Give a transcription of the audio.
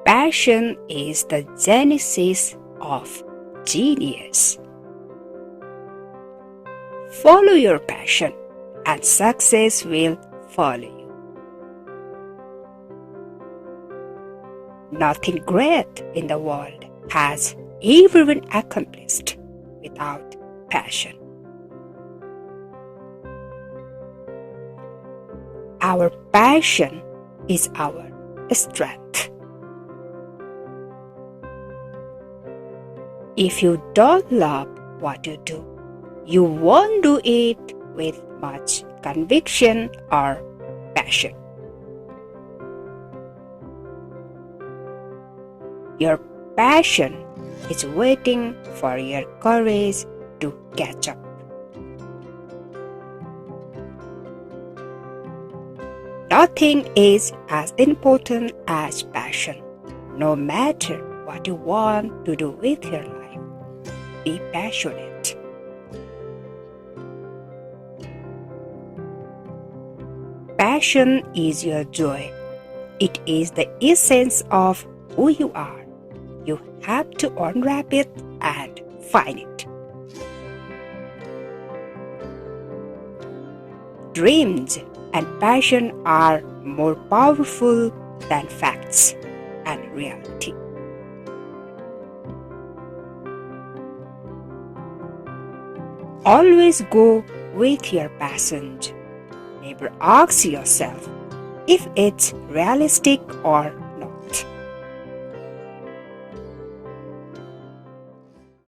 Passion is the genesis of genius. Follow your passion and success will follow you. Nothing great in the world has ever been accomplished without passion. Our passion is our strength. If you don't love what you do, you won't do it with much conviction or passion. Your passion is waiting for your courage to catch up. Nothing is as important as passion. No matter what you want to do with your life, be passionate. Passion is your joy. It is the essence of who you are. You have to unwrap it and find it. Dreams and passion are more powerful than facts and reality. Always go with your passion. Never ask yourself if it's realistic or